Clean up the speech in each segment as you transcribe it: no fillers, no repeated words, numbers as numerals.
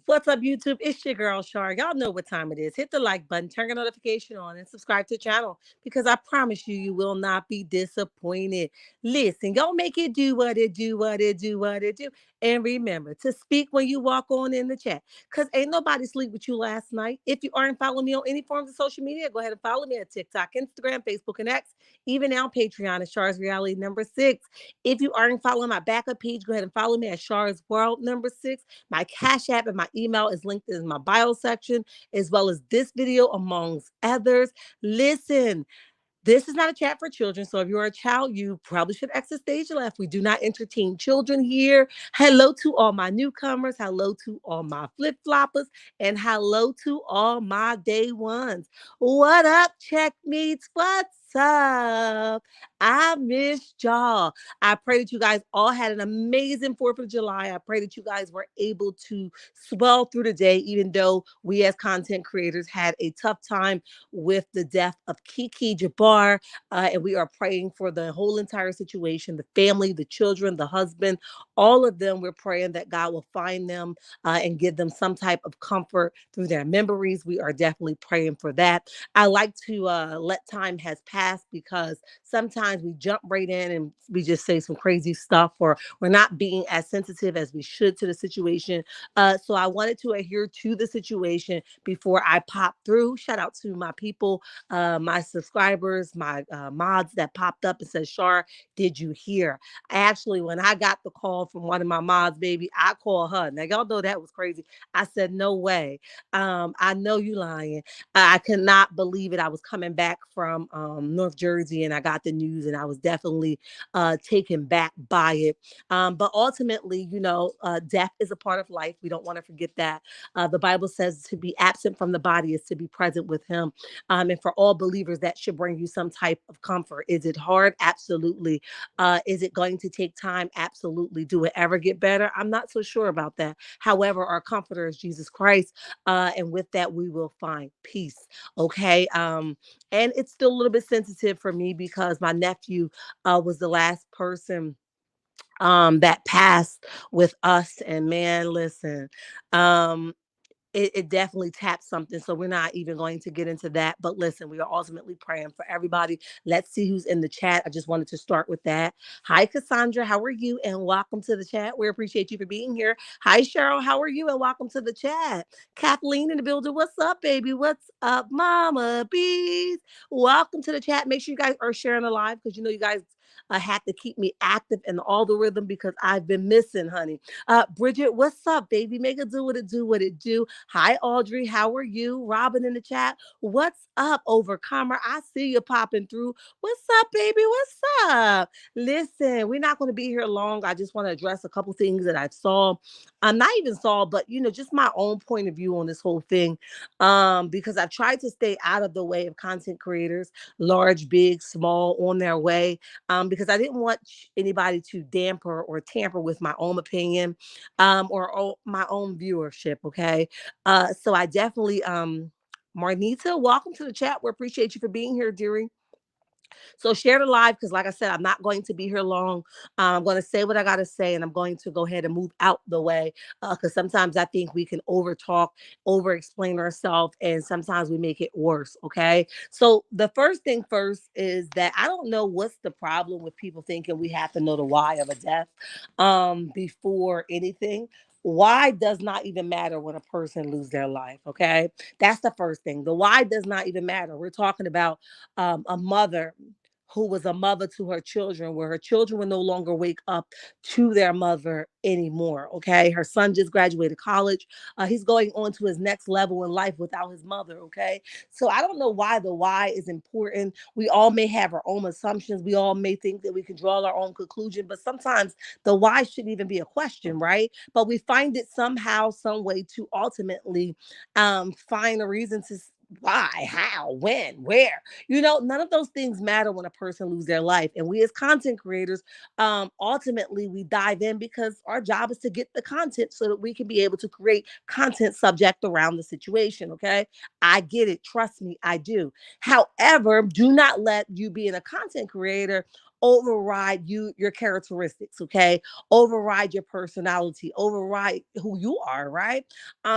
What's up, YouTube? It's your girl, Shar. Y'all know what time it is. Hit the like button, turn your notification on, and subscribe to the channel because I promise you, you will not be disappointed. Listen, go make it do what it do, what it do, what it do. And remember to speak when you walk on in the chat because ain't nobody sleep with you last night. If you aren't following me on any forms of social media, go ahead and follow me at TikTok, Instagram, Facebook, and X. Even now, Patreon is Shar's Reality number 6. If you aren't following my backup page, go ahead and follow me at Shar's World number 6. My Cash App and my email is linked in my bio section, as well as this video, amongst others. Listen, this is not a chat for children. So if you're a child, you probably should exit stage left. We do not entertain children here. Hello to all my newcomers. Hello to all my flip floppers. And hello to all my day ones. What up, check meets? What's up? I missed y'all. I pray that you guys all had an amazing 4th of July. I pray that you guys were able to swell through the day, even though we as content creators had a tough time with the death of Kiki Jabar. And we are praying for the whole entire situation, the family, the children, the husband, all of them. We're praying that God will find them and give them some type of comfort through their memories. We are definitely praying for that. I like to let time has passed because sometimes we jump right in and we just say some crazy stuff, or we're not being as sensitive as we should to the situation. So I wanted to adhere to the situation before I pop through. Shout out to my people, my subscribers, my mods that popped up and said, Shar, did you hear? Actually, when I got the call from one of my mods, baby, I called her. Now, y'all know that was crazy. I said, no way. I know you lying. I could not believe it. I was coming back from North Jersey and I got the news and I was definitely taken back by it. But ultimately, death is a part of life. We don't want to forget that. The Bible says to be absent from the body is to be present with him. And for all believers, that should bring you some type of comfort. Is it hard? Absolutely. Is it going to take time? Absolutely. Do it ever get better? I'm not so sure about that. However, our comforter is Jesus Christ. And with that, we will find peace. Okay. And it's still a little bit sensitive for me because my nephew was the last person that passed with us. And man, listen, um it definitely taps something. So we're not even going to get into that. But listen, we are ultimately praying for everybody. Let's see who's in the chat. I just wanted to start with that. Hi, Cassandra. How are you? And welcome to the chat. We appreciate you for being here. Hi, Cheryl. How are you? And welcome to the chat. Kathleen in the building. What's up, baby? What's up, Mama Bees? Welcome to the chat. Make sure you guys are sharing the live because you guys had to keep me active in the algorithm because I've been missing, honey. Bridget, what's up, baby? Make it do what it do, what it do. Hi, Audrey. How are you? Robin in the chat. What's up, Overcomer? I see you popping through. What's up, baby? What's up? Listen, we're not going to be here long. I just want to address a couple things that I saw. I'm not even saw, but just my own point of view on this whole thing. Because I've tried to stay out of the way of content creators, large, big, small, on their way. Because I didn't want anybody to damper or tamper with my own opinion, or my own viewership. Okay. So I definitely, Marnita, welcome to the chat. We appreciate you for being here, dearie. So share the live because, like I said, I'm not going to be here long. I'm going to say what I got to say, and I'm going to go ahead and move out the way because sometimes I think we can over talk, over explain ourselves, and sometimes we make it worse. Okay. So the first thing first is that I don't know what's the problem with people thinking we have to know the why of a death before anything. Why does not even matter when a person lose their life. Okay. That's the first thing. The why does not even matter. We're talking about a mother who was a mother to her children, where her children would no longer wake up to their mother anymore. Okay. Her son just graduated college. He's going on to his next level in life without his mother. Okay. So I don't know why the why is important. We all may have our own assumptions. We all may think that we can draw our own conclusion, but sometimes the why shouldn't even be a question, right? But we find it somehow, some way to ultimately find a reason to why, how, when, where. None of those things matter when a person loses their life. And we as content creators, ultimately we dive in because our job is to get the content so that we can be able to create content subject around the situation. Okay. I get it. Trust me, I do. However, do not let you being a content creator override your characteristics, okay? Override your personality, override who you are, right?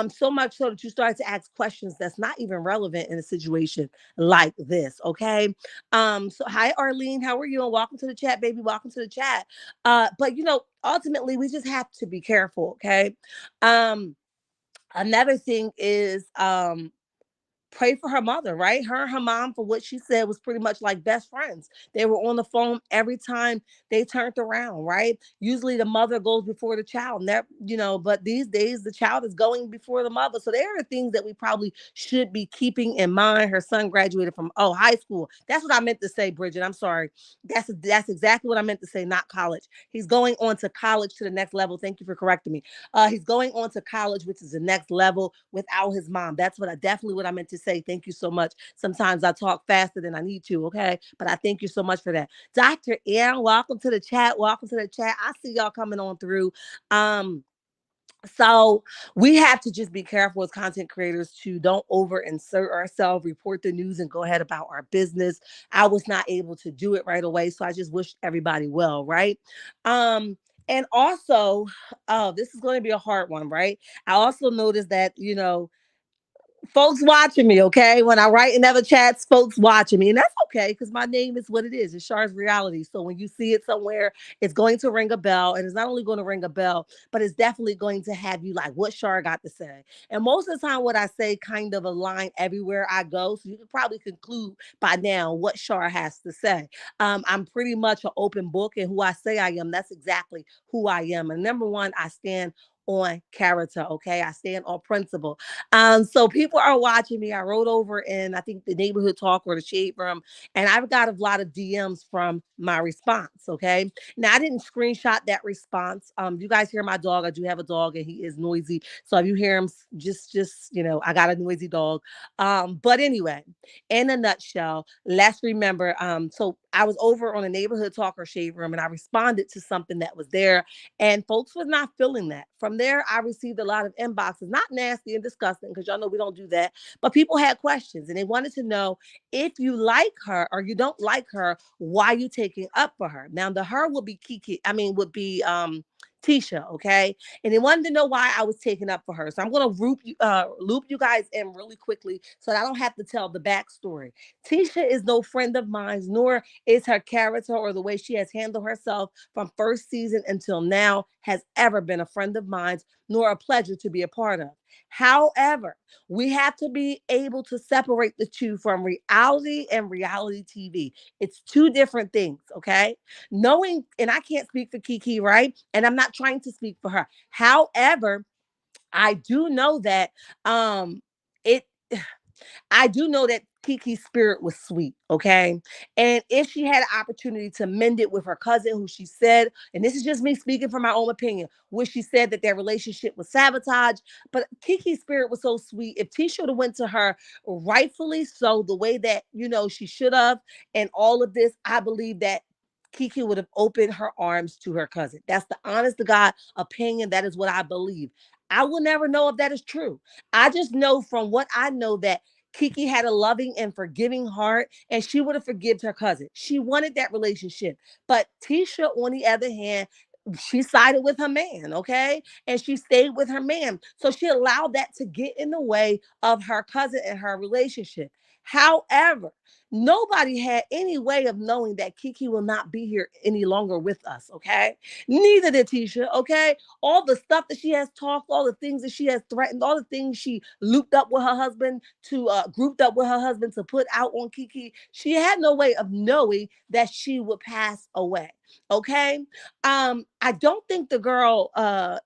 So much so that you start to ask questions that's not even relevant in a situation like this, okay? So hi Arlene, how are you? And welcome to the chat, baby. Welcome to the chat. But ultimately we just have to be careful, okay? Um, Another thing is pray for her mother, right? Her and her mom, for what she said, was pretty much like best friends. They were on the phone every time they turned around, right? Usually the mother goes before the child. And but these days the child is going before the mother. So there are things that we probably should be keeping in mind. Her son graduated from high school. That's what I meant to say, Bridget. I'm sorry. That's exactly what I meant to say, not college. He's going on to college to the next level. Thank you for correcting me. He's going on to college, which is the next level without his mom. That's what I meant to say. Thank you so much. Sometimes I talk faster than I need to, okay? But I thank you so much for that. Dr. Aaron, welcome to the chat. Welcome to the chat. I see y'all coming on through. So we have to just be careful as content creators to don't over insert ourselves, report the news, and go ahead about our business. I was not able to do it right away, so I just wish everybody well, right? And also, this is going to be a hard one, right? I also noticed that folks watching me, okay? When I write in other chats, folks watching me. And that's okay because my name is what it is. It's Char's Reality. So when you see it somewhere, it's going to ring a bell. And it's not only going to ring a bell, but it's definitely going to have you like, what Char got to say? And most of the time, what I say kind of align everywhere I go. So you can probably conclude by now what Char has to say. I'm pretty much an open book, and who I say I am, that's exactly who I am. And number one, I stand on character, okay? I stand on principle. So people are watching me. I wrote over in, I think, the neighborhood talk or the shade room, and I've got a lot of DMs from my response. Okay. Now I didn't screenshot that response. You guys hear my dog. I do have a dog and he is noisy. So if you hear him just, I got a noisy dog. But anyway, in a nutshell, let's remember. So I was over on a neighborhood talk or shade room and I responded to something that was there and folks was not feeling that. From there, I received a lot of inboxes, not nasty and disgusting, because y'all know we don't do that. But people had questions and they wanted to know if you like her or you don't like her, why you taking up for her. Now, the her would be would be Tisha, okay? And they wanted to know why I was taking up for her. So I'm gonna loop you guys in really quickly so that I don't have to tell the backstory. Tisha is no friend of mine, nor is her character or the way she has handled herself from first season until now has ever been a friend of mine, nor a pleasure to be a part of. However, we have to be able to separate the two from reality and reality TV. It's two different things, okay? Knowing, and I can't speak for Kiki, right? And I'm not trying to speak for her. However, I do know that it I do know that Kiki's spirit was sweet, okay? And if she had an opportunity to mend it with her cousin, who she said, and this is just me speaking from my own opinion, which she said that their relationship was sabotage, but Kiki's spirit was so sweet. If Tisha would have went to her rightfully so, the way that, she should have, and all of this, I believe that Kiki would have opened her arms to her cousin. That's the honest to God opinion. That is what I believe. I will never know if that is true. I just know from what I know that Kiki had a loving and forgiving heart, and she would have forgiven her cousin. She wanted that relationship. But Tisha, on the other hand, she sided with her man, okay? And she stayed with her man. So she allowed that to get in the way of her cousin and her relationship. However, nobody had any way of knowing that Kiki will not be here any longer with us, okay? Neither did Tisha, okay? All the stuff that she has talked, all the things that she has threatened, all the things she looped up with her husband to grouped up with her husband to put out on Kiki, she had no way of knowing that she would pass away. Okay. I don't think the girl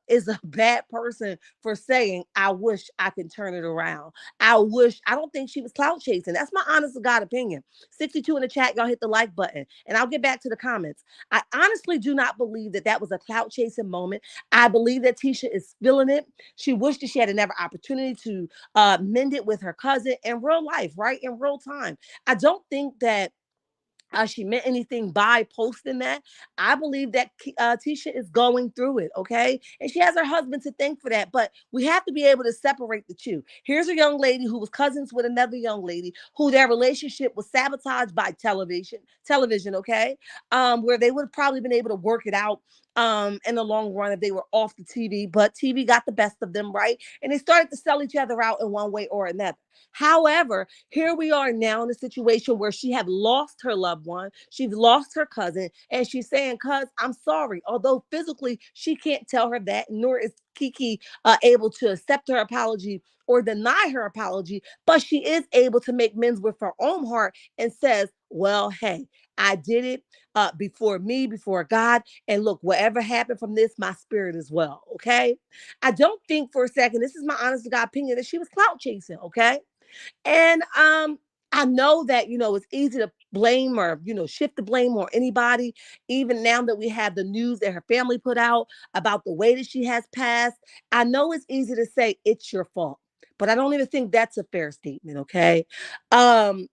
is a bad person for saying, I wish I could turn it around. I don't think she was clout chasing. That's my honest to God opinion. 62 in the chat, y'all hit the like button. And I'll get back to the comments. I honestly do not believe that that was a clout chasing moment. I believe that Tisha is feeling it. She wished that she had another opportunity to mend it with her cousin in real life, right? In real time. I don't think that she meant anything by posting that. I believe that Tisha is going through it, okay? And she has her husband to thank for that. But we have to be able to separate the two. Here's a young lady who was cousins with another young lady who their relationship was sabotaged by television, okay? Where they would have probably been able to work it out in the long run if they were off the TV. But TV got the best of them, right? And they started to sell each other out in one way or another. However, here we are now in a situation where she had lost her loved one, she's lost her cousin, and she's saying, "Cuz, I'm sorry." Although physically she can't tell her that, nor is Kiki able to accept her apology or deny her apology, but she is able to make amends with her own heart and says, "Well, hey, I did it before me, before God, and look, whatever happened from this, my spirit as well." Okay, I don't think for a second, this is my honest to God opinion, that she was clout chasing. Okay, and I know that, it's easy to blame or, shift the blame on anybody, even now that we have the news that her family put out about the way that she has passed. I know it's easy to say it's your fault, but I don't even think that's a fair statement, okay? I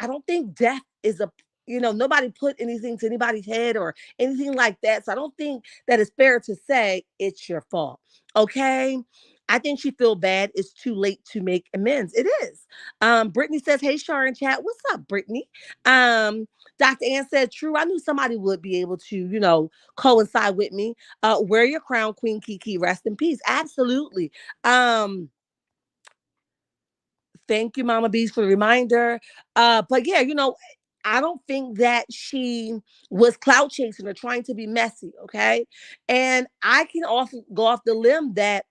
don't think death is a, nobody put anything to anybody's head or anything like that. So I don't think that it's fair to say it's your fault. Okay. I think she feel bad. It's too late to make amends. It is. Brittany says, "Hey, Shar in chat. What's up, Brittany?" Um, Dr. Ann said, "True. I knew somebody would be able to, coincide with me. Wear your crown, Queen Kiki. Rest in peace." Absolutely. Um, Thank you, Mama Bees, for the reminder. But yeah, I don't think that she was clout chasing or trying to be messy. Okay. And I can also go off the limb that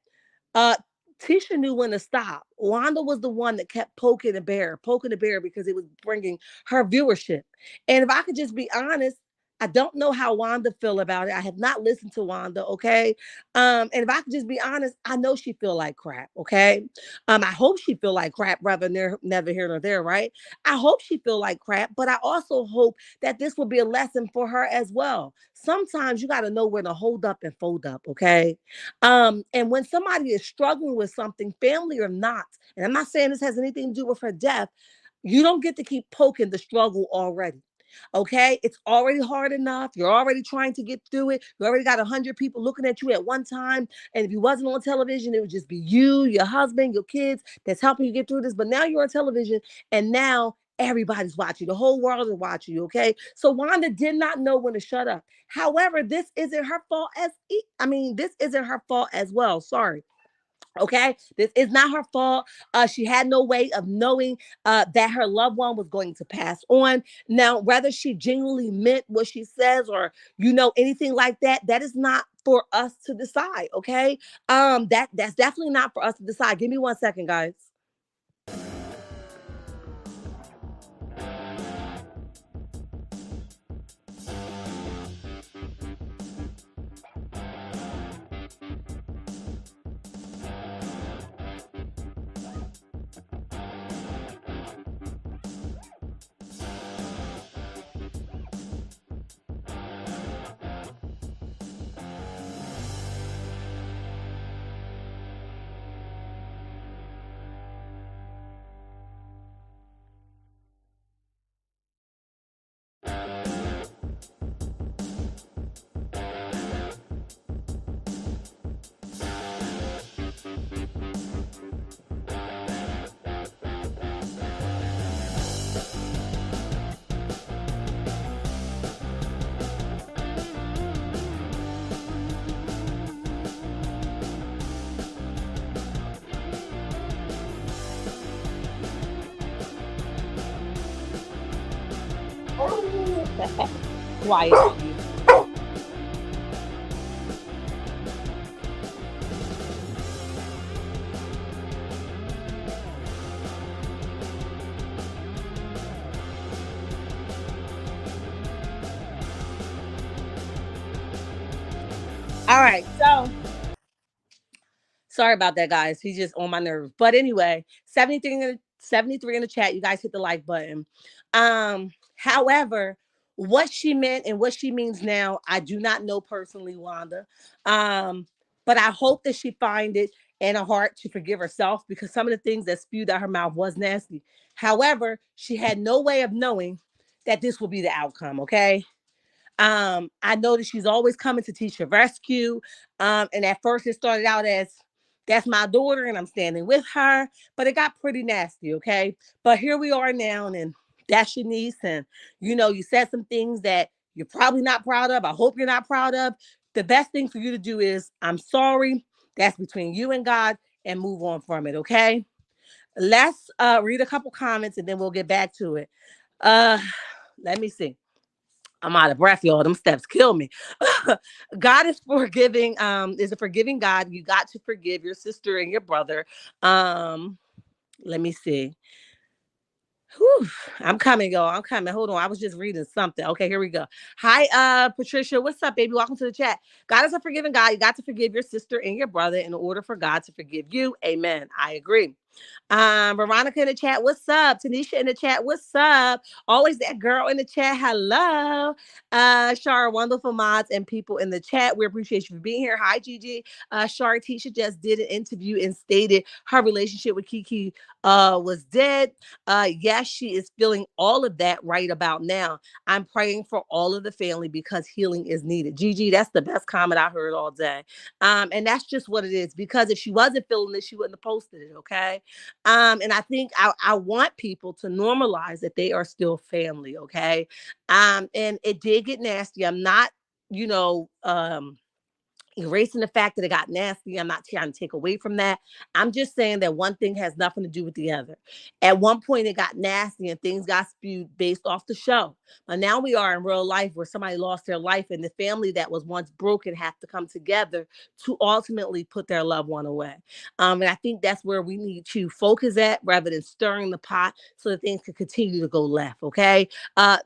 uh, Tisha knew when to stop. Wanda was the one that kept poking the bear because it was bringing her viewership. And if I could just be honest, I don't know how Wanda feel about it. I have not listened to Wanda, okay? And if I could just be honest, I know she feel like crap, okay? I hope she feel like crap rather than never here nor there, right? I hope she feel like crap, but I also hope that this will be a lesson for her as well. Sometimes you got to know when to hold up and fold up, okay? And when somebody is struggling with something, family or not, and I'm not saying this has anything to do with her death, you don't get to keep poking the struggle already. Okay, it's already hard enough. You're already trying to get through it. You already got 100 people looking at you at one time. And if you wasn't on television, it would just be you, your husband, your kids that's helping you get through this. But now you're on television, and now everybody's watching. The whole world is watching you. Okay, so Wanda did not know when to shut up. However, this isn't her fault this isn't her fault as well. Sorry. Okay, this is not her fault. She had no way of knowing that her loved one was going to pass on. Now, whether she genuinely meant what she says or anything like that, that is not for us to decide. Okay, that's definitely not for us to decide. Give me 1 second, guys. Quiet. All right, so sorry about that, guys. He's just on my nerves. But anyway, 73 in the chat. You guys hit the like button. However, what she meant and what she means now, I do not know personally, Wanda. Um, but I hope that she find it in her heart to forgive herself because some of the things that spewed out her mouth was nasty. However, she had no way of knowing that this will be the outcome, okay? I noticed she's always coming to Tisha rescue. And at first it started out as that's my daughter and I'm standing with her, but it got pretty nasty, okay? But here we are now, and that's your niece, and you said some things that you're probably not proud of. I hope you're not proud of. The best thing for you to do is, I'm sorry. That's between you and God, and move on from it, okay? Let's read a couple comments and then we'll get back to it. Uh, Let me see. I'm out of breath, y'all. Them steps kill me. God is forgiving. Is a forgiving God. You got to forgive your sister and your brother. Um, Let me see. Whew, I'm coming, y'all. I'm coming. Hold on. I was just reading something. Okay, here we go. Hi, Patricia. What's up, baby? Welcome to the chat. God is a forgiving God. You got to forgive your sister and your brother in order for God to forgive you. Amen. I agree. Veronica in the chat, what's up? Tanisha in the chat, what's up? Always that girl in the chat, hello. Shar, wonderful mods and people in the chat. We appreciate you for being here. Hi, Gigi. Shar, Tisha just did an interview and stated her relationship with Kiki was dead. Yes, she is feeling all of that right about now. I'm praying for all of the family because healing is needed. Gigi, that's the best comment I heard all day. And that's just what it is, because if she wasn't feeling this, she wouldn't have posted it, okay? And I think I want people to normalize that they are still family, okay? And it did get nasty. I'm not, you know, erasing the fact that it got nasty. I'm not trying to take away from that. I'm just saying that one thing has nothing to do with the other. At one point, it got nasty and things got spewed based off the show. But now we are in real life where somebody lost their life and the family that was once broken have to come together to ultimately put their loved one away. And I think that's where we need to focus at rather than stirring the pot so that things can continue to go left. Okay.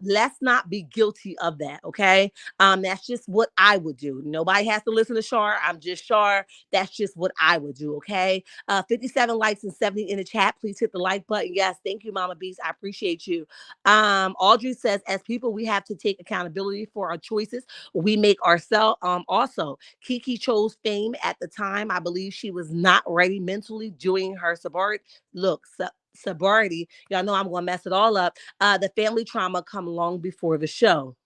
Let's not be guilty of that. Okay. That's just what I would do. Nobody has to listen to Shar. I'm just Shar. That's just what I would do. Okay. 57 likes and 70 in the chat. Please hit the like button. Yes, thank you, Mama Beast. I appreciate you. Audrey says, as people, we have to take accountability for our choices we make ourselves. Also, Kiki chose fame at the time. I believe she was not ready mentally doing her sobriety. Look, sobriety. Y'all know I'm gonna mess it all up. The family trauma come long before the show.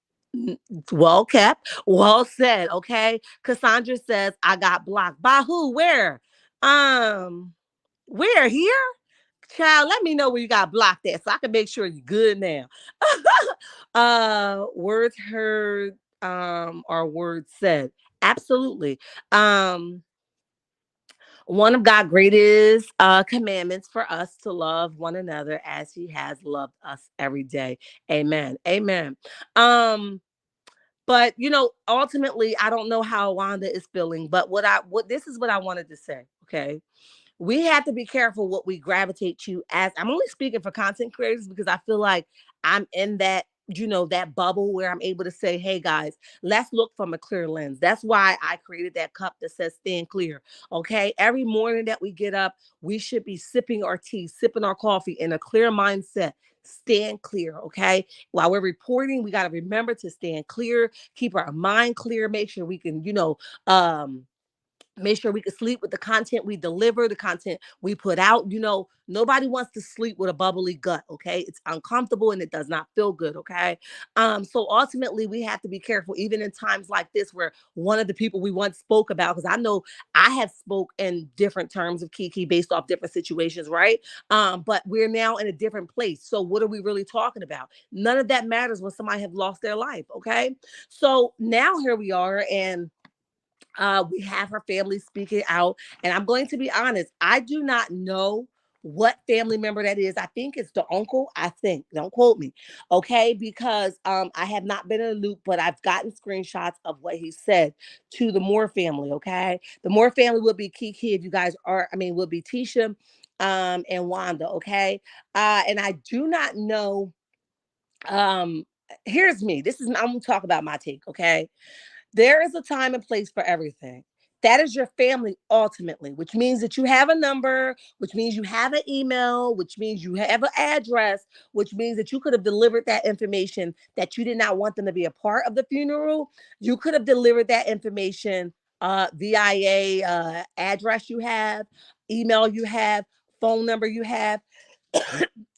Well kept, well said. Okay. Cassandra says, I got blocked. By who? Where? Um, where? Here? Child, let me know where you got blocked at so I can make sure you're good now. Words heard, are words said. Absolutely. Um, one of God's greatest commandments for us to love one another as he has loved us every day. Amen. Amen. Um, but ultimately, I don't know how Wanda is feeling, but what this is what I wanted to say. Okay. We have to be careful what we gravitate to. As I'm only speaking for content creators because I feel like I'm in that, that bubble where I'm able to say, hey guys, let's look from a clear lens. That's why I created that cup that says stand clear. Okay. Every morning that we get up, we should be sipping our tea, sipping our coffee in a clear mindset. Stand clear. Okay. While we're reporting, we got to remember to stand clear, keep our mind clear, make sure we can, make sure we can sleep with the content we deliver, the content we put out. Nobody wants to sleep with a bubbly gut. Okay. It's uncomfortable and it does not feel good. Okay. So ultimately we have to be careful, even in times like this, where one of the people we once spoke about, because I know I have spoke in different terms of Kiki based off different situations, right? But we're now in a different place. So what are we really talking about? None of that matters when somebody have lost their life. Okay. So now here we are, and we have her family speaking out. And I'm going to be honest, I do not know what family member that is. I think it's the uncle. I think. Don't quote me. Okay. Because I have not been in a loop, but I've gotten screenshots of what he said to the Moore family. Okay. The Moore family will be Kiki, if you guys are, will be Tisha and Wanda. Okay. And I do not know. Um, Here's me. I'm gonna talk about my take. Okay. There is a time and place for everything. That is your family ultimately, which means that you have a number, which means you have an email, which means you have an address, which means that you could have delivered that information that you did not want them to be a part of the funeral. You could have delivered that information via address you have, email you have, phone number you have.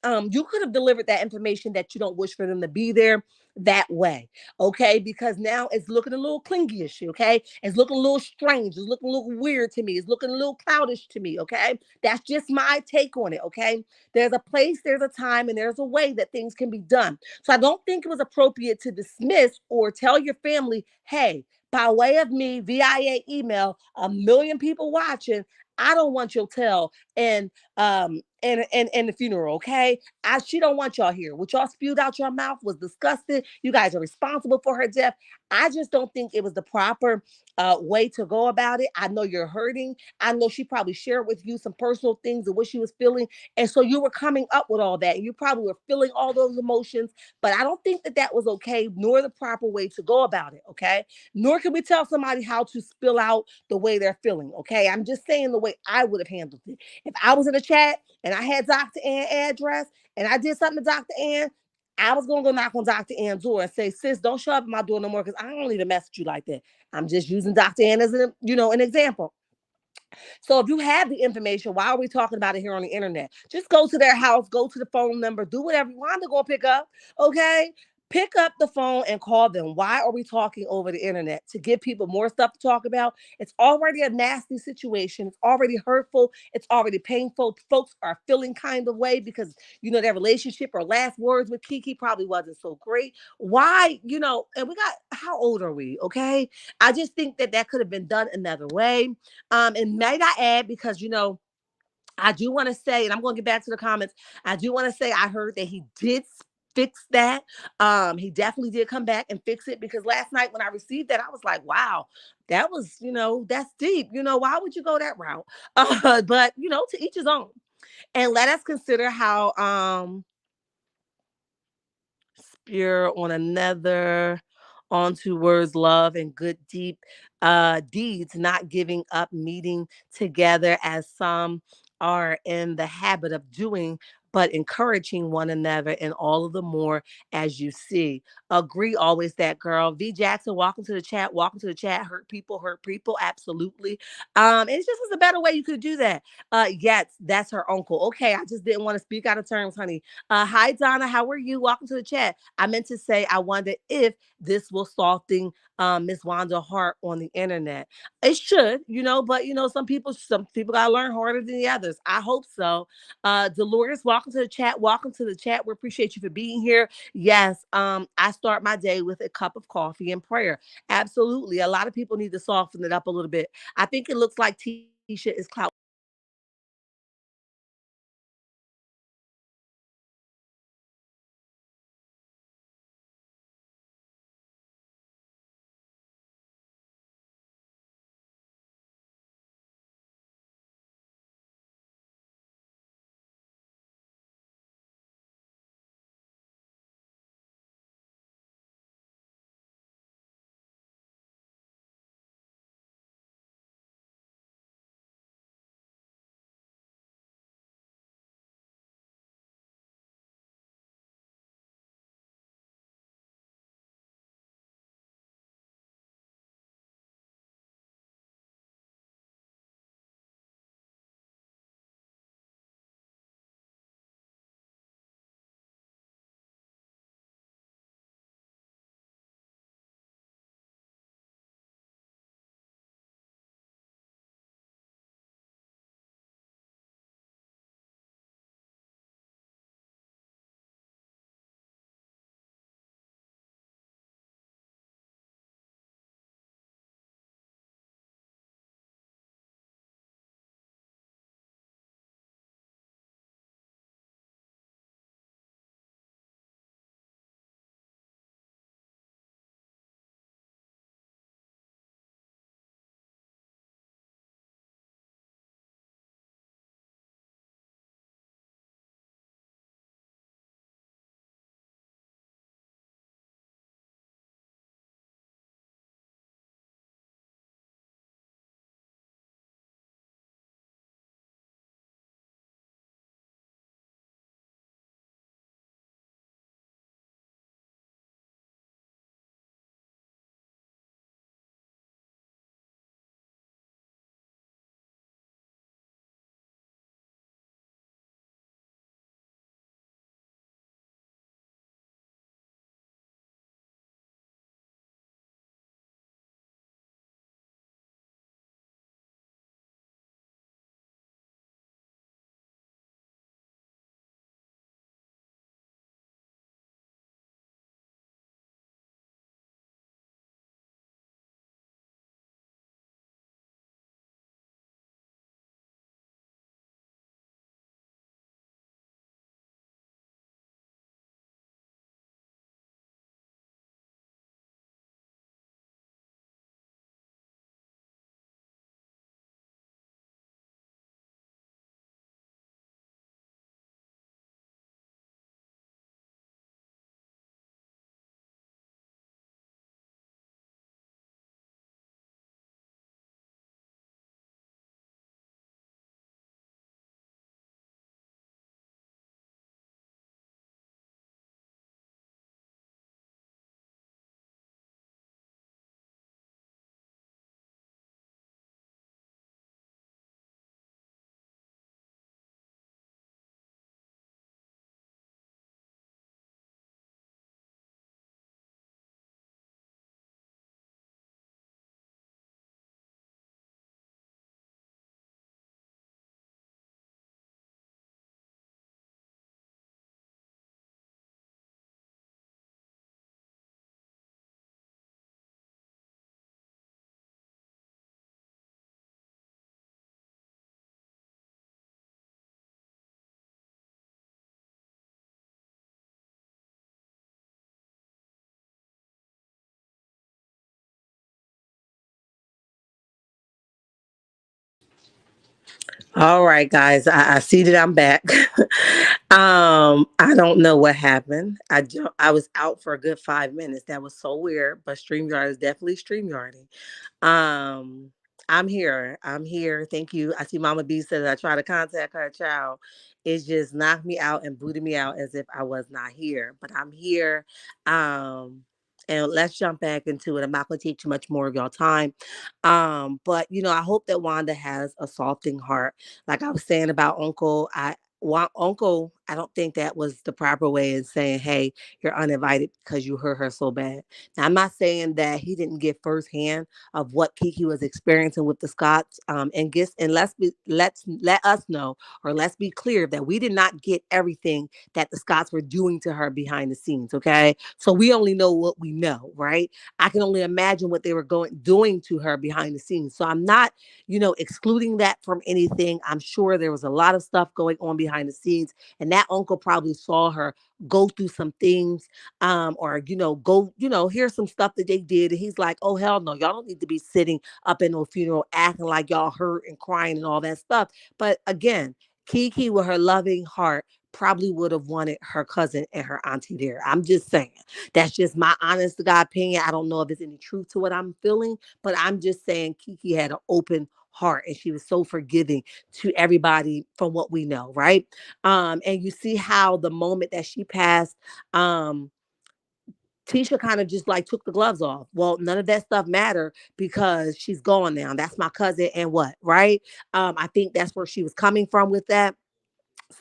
You could have delivered that information that you don't wish for them to be there that way, okay? Because now it's looking a little clingy-ish, okay? It's looking a little strange. It's looking a little weird to me. It's looking a little cloudish to me, okay? That's just my take on it, okay? There's a place, there's a time, and there's a way that things can be done. So I don't think it was appropriate to dismiss or tell your family, hey, by way of me, via email, a million people watching, I don't want your tell and the funeral, okay? She don't want y'all here. What y'all spewed out your mouth was disgusting. You guys are responsible for her death. I just don't think it was the proper way to go about it. I know you're hurting. I know she probably shared with you some personal things of what she was feeling, and so you were coming up with all that. You probably were feeling all those emotions, but I don't think that that was okay, nor the proper way to go about it. Okay, nor can we tell somebody how to spill out the way they're feeling. Okay, I'm just saying the way I would have handled it. If I was in a chat and I had Dr. Ann's address and I did something to Dr. Ann, I was gonna go knock on Dr. Ann's door and say, sis, don't show up at my door no more because I don't need to mess with you like that. I'm just using Dr. Ann as an example. So if you have the information, why are we talking about it here on the internet? Just go to their house, go to the phone number, do whatever you want to go pick up. Okay. Pick up the phone and call them. Why are we talking over the internet? To give people more stuff to talk about. It's already a nasty situation. It's already hurtful. It's already painful. Folks are feeling kind of way because their relationship or last words with Kiki probably wasn't so great. Why, and we got, how old are we? Okay. I just think that that could have been done another way. And might I add, because I do want to say, and I'm going to get back to the comments. I do want to say I heard that he did fix that. He definitely did come back and fix it because last night when I received that, I was like, wow, that was, that's deep. Why would you go that route? But to each his own. And let us consider how spear on another, onto words, love, and good deep deeds, not giving up, meeting together as some are in the habit of doing, but encouraging one another and all of the more as you see. Agree always that girl. V Jackson, welcome to the chat. Welcome to the chat. Hurt people, hurt people. Absolutely. It just was a better way you could do that. Yes, that's her uncle. Okay, I just didn't want to speak out of terms, honey. Hi Donna, how are you? Welcome to the chat. I meant to say, I wonder if this will soften Miss Wanda heart on the internet. It should, but some people gotta learn harder than the others. I hope so. Dolores, welcome to the chat. Welcome to the chat. We appreciate you for being here. Yes, I start my day with a cup of coffee and prayer. Absolutely. A lot of people need to soften it up a little bit. I think it looks like Tisha is clout. All right, guys. I see that I'm back. I don't know what happened. I was out for a good 5 minutes. That was so weird. But StreamYard is definitely StreamYarding. Um, I'm here. I'm here. Thank you. I see Mama B says I try to contact her child. It just knocked me out and booted me out as if I was not here. But I'm here. Um, and let's jump back into it. I'm not going to take too much more of y'all time. But I hope that Wanda has a softening heart. Like I was saying about Uncle, Uncle, I don't think that was the proper way in saying, "Hey, you're uninvited because you hurt her so bad." Now, I'm not saying that he didn't get firsthand of what Kiki was experiencing with the Scots. And let us know, or let's be clear that we did not get everything that the Scots were doing to her behind the scenes. Okay, so we only know what we know, right? I can only imagine what they were going doing to her behind the scenes. So I'm not, excluding that from anything. I'm sure there was a lot of stuff going on behind the scenes, and that uncle probably saw her go through some things, or go, hear some stuff that they did, and he's like, "Oh hell no, y'all don't need to be sitting up in no funeral acting like y'all hurt and crying and all that stuff." But again, Kiki, with her loving heart, probably would have wanted her cousin and her auntie there. I'm just saying. That's just my honest to God opinion. I don't know if there's any truth to what I'm feeling, but I'm just saying Kiki had an open heart and she was so forgiving to everybody from what we know, right? And you see how the moment that she passed, um, Tisha kind of just like took the gloves off. Well, none of that stuff matter because she's gone now. That's my cousin, and what, right? I think that's where she was coming from with that.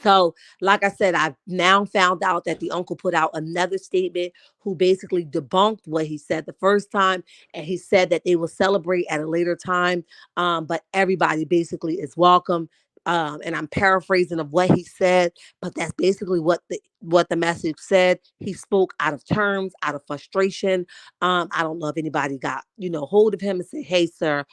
So, like I said, I've now found out that the uncle put out another statement who basically debunked what he said the first time. And he said that they will celebrate at a later time. But everybody basically is welcome. And I'm paraphrasing of what he said, but that's basically what the message said. He spoke out of terms, out of frustration. I don't know if anybody got hold of him and said, "Hey, sir,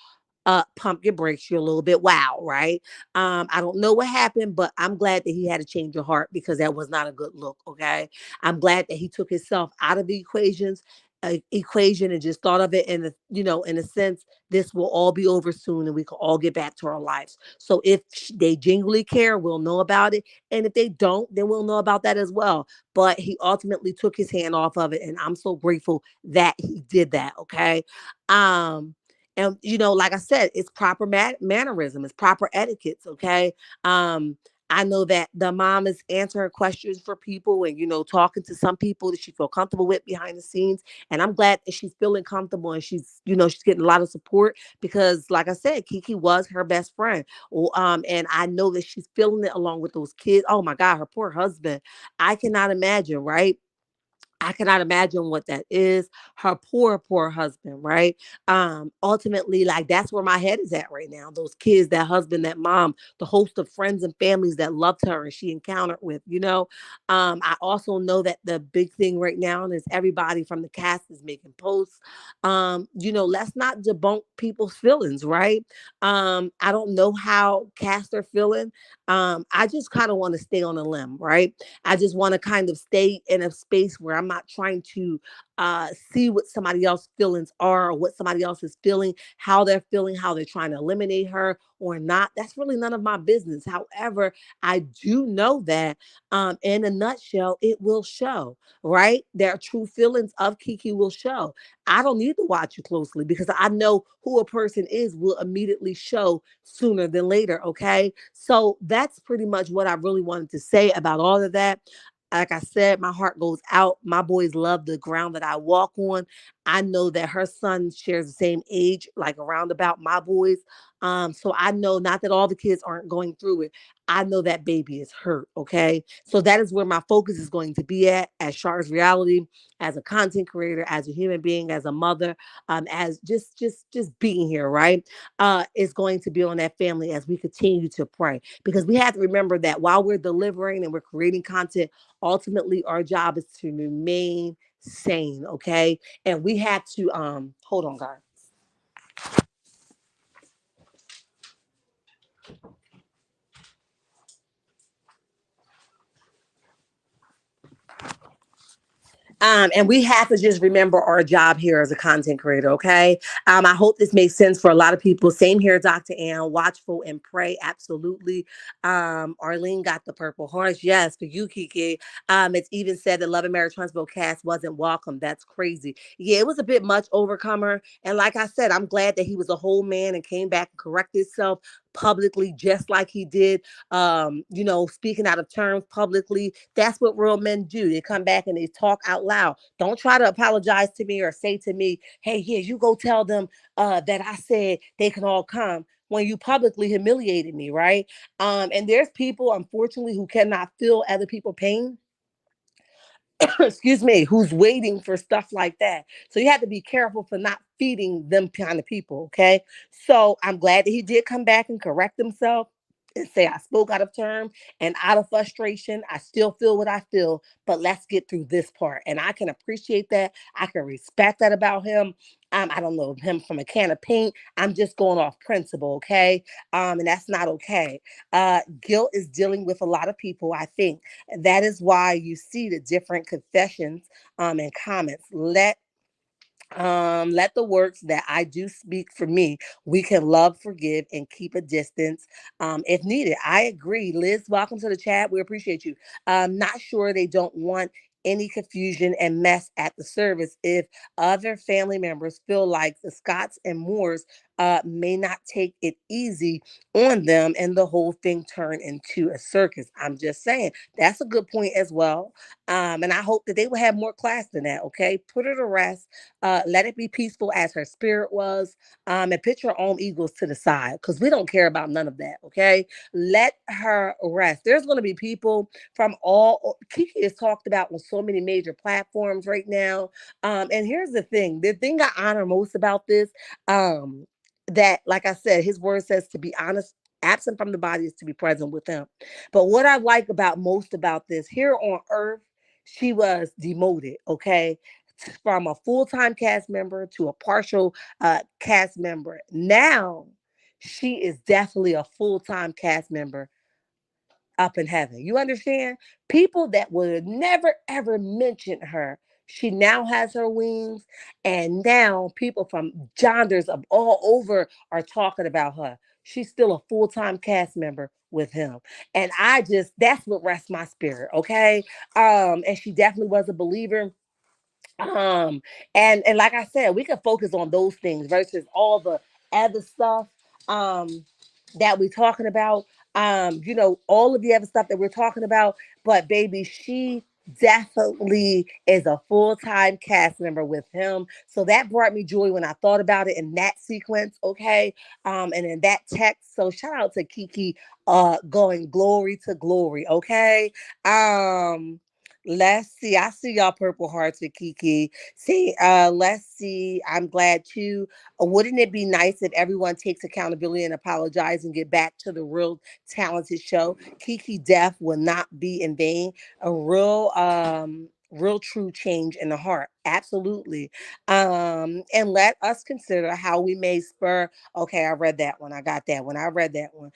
pump your brakes. You're a little bit wild, right?" I don't know what happened, but I'm glad that he had a change of heart because that was not a good look. Okay. I'm glad that he took himself out of the equation and just thought of it in a sense, this will all be over soon and we can all get back to our lives. So if they genuinely care, we'll know about it. And if they don't, then we'll know about that as well. But he ultimately took his hand off of it. And I'm so grateful that he did that. Okay. And like I said, it's proper mannerism, it's proper etiquettes. Okay. I know that the mom is answering questions for people and talking to some people that she feel comfortable with behind the scenes. And I'm glad that she's feeling comfortable and she's getting a lot of support because, like I said, Kiki was her best friend. And I know that she's feeling it along with those kids. Oh my God, her poor husband. I cannot imagine, right? I cannot imagine what that is. Her poor, poor husband, right? Ultimately, like that's where my head is at right now. Those kids, that husband, that mom, the host of friends and families that loved her and she encountered with. I also know that the big thing right now is everybody from the cast is making posts. Let's not debunk people's feelings, right? I don't know how cast are feeling. I just kind of want to stay on a limb, right? I just want to kind of stay in a space where I'm not trying to see what somebody else's feelings are or what somebody else is feeling, how they're trying to eliminate her or not. That's really none of my business. However, I do know that in a nutshell, it will show, right? Their true feelings of Kiki will show. I don't need to watch you closely because I know who a person is will immediately show sooner than later. Okay. So that's pretty much what I really wanted to say about all of that. Like I said, my heart goes out. My boys love the ground that I walk on. I know that her son shares the same age, like around about my boys. So I know not that all the kids aren't going through it. I know that baby is hurt. Okay. So that is where my focus is going to be at as Char's reality, as a content creator, as a human being, as a mother, as just being here, right? Is going to be on that family as we continue to pray. Because we have to remember that while we're delivering and we're creating content, ultimately our job is to remain sane. Okay. And we have to hold on, guys. And we have to just remember our job here as a content creator, okay? I hope this makes sense for a lot of people. Same here, Dr. Ann. Watchful and pray, absolutely. Arlene got the purple hearts. Yes, for you, Kiki. It's even said that Love and Marriage Huntsville cast wasn't welcome. That's crazy. Yeah, it was a bit much, Overcomer. And like I said, I'm glad that he was a whole man and came back and corrected himself publicly, just like he did, speaking out of terms publicly. That's what real men do. They come back and they talk out loud. Don't try to apologize to me or say to me, hey, here, you go tell them that I said they can all come when you publicly humiliated me, right? And there's people, unfortunately, who cannot feel other people's pain. Excuse me, who's waiting for stuff like that. So you have to be careful for not feeding them kind of people, okay? So I'm glad that he did come back and correct himself and say, I spoke out of term and out of frustration. I still feel what I feel, but let's get through this part. And I can appreciate that. I can respect that about him. I don't know him from a can of paint. I'm just going off principle, okay? And that's not okay. Guilt is dealing with a lot of people, I think. That is why you see the different confessions and comments. Let the works that I do speak for me. We can love, forgive, and keep a distance if needed. I agree. Liz, welcome to the chat. We appreciate you. Not sure they don't want any confusion and mess at the service if other family members feel like the Scotts and Moores may not take it easy on them and the whole thing turn into a circus. I'm just saying that's a good point as well. And I hope that they will have more class than that. Okay, put her to rest, let it be peaceful as her spirit was, and put your own egos to the side because we don't care about none of that. Okay, let her rest. There's going to be people from all Kiki is talked about on so many major platforms right now. And here's the thing I honor most about this, that, like I said, his word says to be honest. Absent from the body is to be present with him. But what I like about most about this here on earth, she was demoted, okay? From a full-time cast member to a partial cast member. Now she is definitely a full-time cast member up in heaven. You understand? People that would never ever mention her. She now has her wings, and now people from genres of all over are talking about her. She's still a full-time cast member with him. And I just that's what rests my spirit, okay? And she definitely was a believer, and like I said, we can focus on those things versus all the other stuff um that we're talking about. All of the other stuff that we're talking about. But baby, she definitely is a full-time cast member with him. So that brought me joy when I thought about it in that sequence, okay? And in that text. So shout out to Kiki going glory to glory, okay? Um Let's see. I see y'all purple hearts with Kiki. See, let's see. I'm glad too. Wouldn't it be nice if everyone takes accountability and apologize and get back to the real talented show? Kiki death will not be in vain. A real true change in the heart. Absolutely. And let us consider how we may spur. Okay, I read that one. I got that one. I read that one.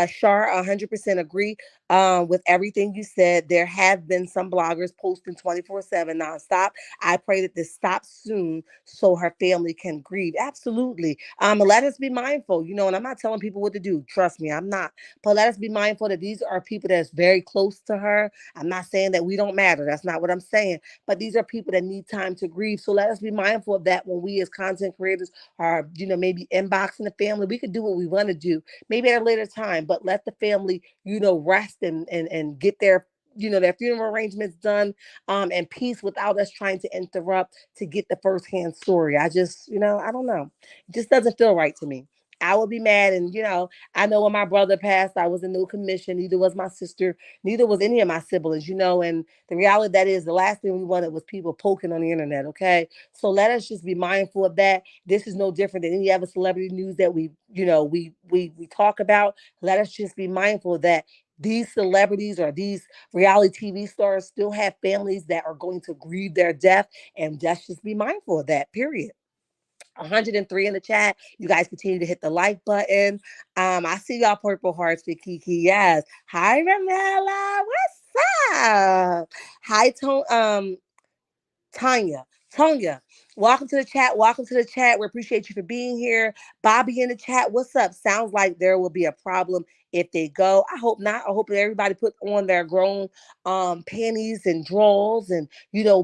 Shar, 100% agree with everything you said. There have been some bloggers posting 24/7 nonstop. I pray that this stops soon so her family can grieve. Absolutely. Let us be mindful, and I'm not telling people what to do. Trust me, I'm not. But let us be mindful that these are people that's very close to her. I'm not saying that we don't matter. That's not what I'm saying. But these are people that need time to grieve. So let us be mindful of that when we as content creators are, maybe inboxing the family. We could do what we want to do, maybe at a later time, but let the family, rest and get their funeral arrangements done and peace without us trying to interrupt to get the firsthand story. I just, I don't know. It just doesn't feel right to me. I would be mad. And, I know when my brother passed, I was in no commission. Neither was my sister. Neither was any of my siblings, and the reality that is the last thing we wanted was people poking on the internet. Okay. So let us just be mindful of that. This is no different than any other celebrity news that we talk about. Let us just be mindful that these celebrities or these reality TV stars still have families that are going to grieve their death, and let's just be mindful of that. Period. 103 in the chat. You guys continue to hit the like button. I see y'all purple hearts with Kiki. Yes. Hi, Ramela. What's up? Hi, Tanya. Tonya, welcome to the chat. Welcome to the chat. We appreciate you for being here. Bobby in the chat. What's up? Sounds like there will be a problem if they go. I hope not. I hope that everybody put on their grown panties and drawers and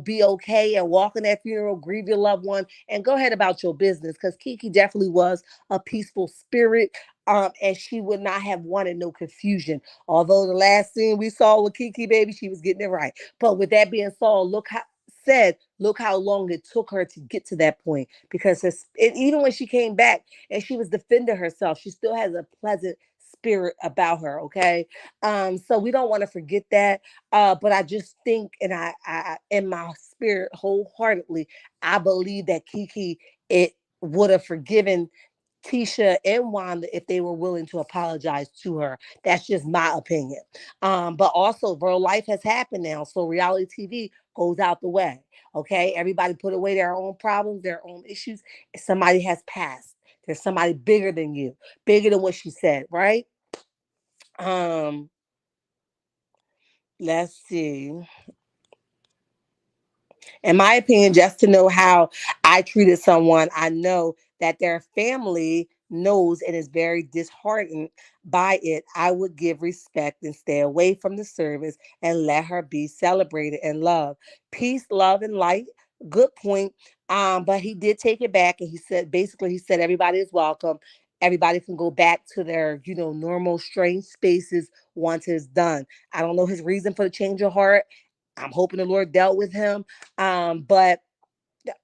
be okay and walk in that funeral, grieve your loved one, and go ahead about your business. Because Kiki definitely was a peaceful spirit. And she would not have wanted no confusion. Although the last scene we saw with Kiki, baby, she was getting it right. But with that being said, look how long it took her to get to that point. Because even when she came back and she was defending herself, she still has a pleasant spirit about her. Okay, so we don't want to forget that. But I just think, and I, in my spirit, wholeheartedly, I believe that Kiki it would have forgiven Tisha and Wanda if they were willing to apologize to her. That's just my opinion. But also, real life has happened now, so reality TV goes out the way. Okay, everybody put away their own problems, their own issues. Somebody has passed. There's somebody bigger than you, bigger than what she said, right? Um, let's see. In my opinion, just to know how I treated someone, I know that their family knows and is very disheartened by it. I would give respect and stay away from the service and let her be celebrated and loved. Peace, love, and light. Good point. But he did take it back and he said everybody is welcome. Everybody can go back to their, normal strange spaces once it's done. I don't know his reason for the change of heart. I'm hoping the Lord dealt with him. But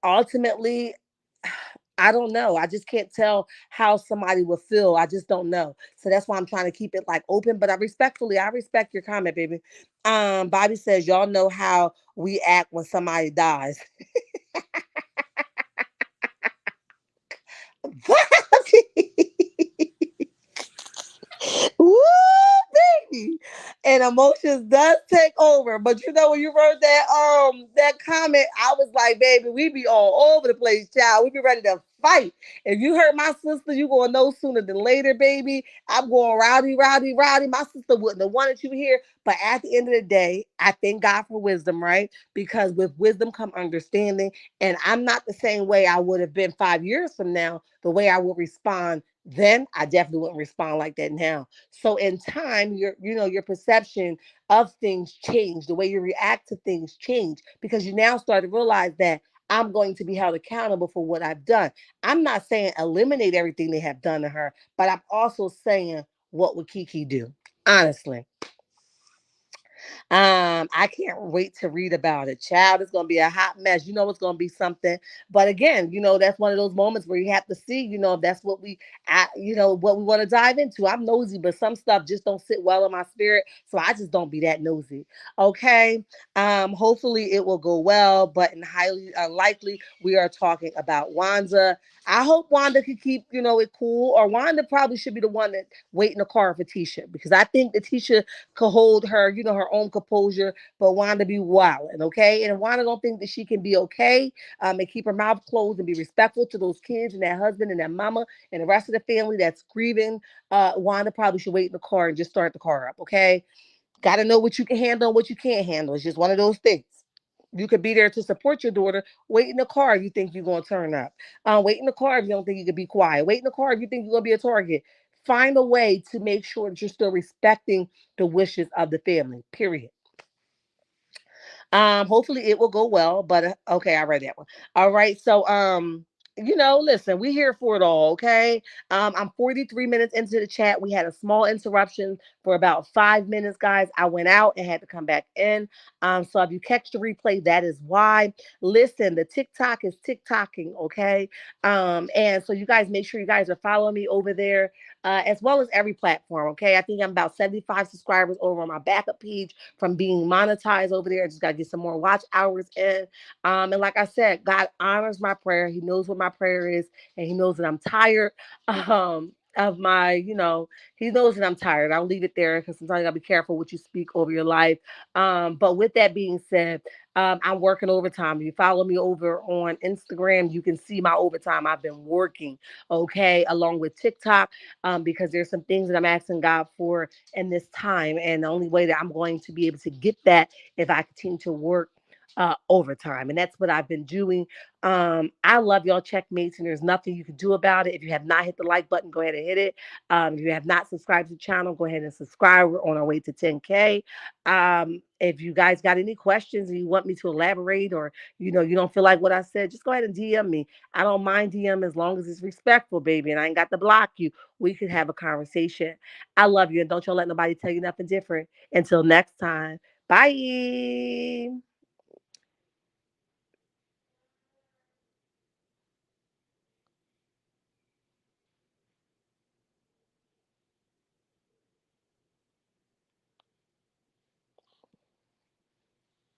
ultimately, I don't know. I just can't tell how somebody will feel. I just don't know. So that's why I'm trying to keep it like open. But I respect your comment, baby. Bobby says, y'all know how we act when somebody dies. Woo, baby. And emotions does take over. But when you wrote that comment, I was like, baby, we be all over the place, child. We be ready to fight. If you hurt my sister, you gonna know sooner than later, baby. I'm going rowdy, rowdy, rowdy. My sister wouldn't have wanted you here. But at the end of the day, I thank God for wisdom, right? Because with wisdom come understanding. And I'm not the same way I would have been 5 years from now, the way I would respond then. I definitely wouldn't respond like that now. So in time, your perception of things change, the way you react to things change because you now start to realize that I'm going to be held accountable for what I've done. I'm not saying eliminate everything they have done to her, but I'm also saying what would Kiki do? Honestly. I can't wait to read about it. Child, it's gonna be a hot mess. It's gonna be something. But again, that's one of those moments where you have to see, if that's what we want to dive into. I'm nosy, but some stuff just don't sit well in my spirit. So I just don't be that nosy. Okay. Hopefully it will go well, but in highly unlikely, we are talking about Wanda. I hope Wanda can keep, it cool, or Wanda probably should be the one that wait in the car for Tisha because I think that Tisha could hold her, her own composure, but Wanda be wilding, okay? And Wanda don't think that she can be okay and keep her mouth closed and be respectful to those kids and that husband and that mama and the rest of the family that's grieving. Wanda probably should wait in the car and just start the car up, okay? Got to know what you can handle and what you can't handle. It's just one of those things. You could be there to support your daughter. Wait in the car if you think you're going to turn up. Wait in the car if you don't think you can be quiet. Wait in the car if you think you're going to be a target. Find a way to make sure that you're still respecting the wishes of the family, period. Hopefully it will go well, but okay, I read that one. All right. So listen, we here for it all, okay? I'm 43 minutes into the chat. We had a small interruption for about 5 minutes, guys. I went out and had to come back in. So if you catch the replay, that is why. Listen, the TikTok is TikToking, okay? And so you guys make sure you guys are following me over there, as well as every platform, okay? I think I'm about 75 subscribers over on my backup page from being monetized over there. I just got to get some more watch hours in. And like I said, God honors my prayer. He knows what my prayer is, and He knows that I'm tired. Of my, he knows that I'm tired. I'll leave it there because sometimes you gotta be careful what you speak over your life. But with that being said, I'm working overtime. If you follow me over on Instagram, you can see my overtime. I've been working, okay, along with TikTok, because there's some things that I'm asking God for in this time. And the only way that I'm going to be able to get that if I continue to work overtime. And that's what I've been doing. I love y'all checkmates, and there's nothing you can do about it. If you have not hit the like button, go ahead and hit it. If you have not subscribed to the channel, go ahead and subscribe. We're on our way to 10K. If you guys got any questions and you want me to elaborate, or you don't feel like what I said, just go ahead and DM me. I don't mind DM as long as it's respectful, baby, and I ain't got to block you. We could have a conversation. I love you, and don't y'all let nobody tell you nothing different. Until next time. Bye.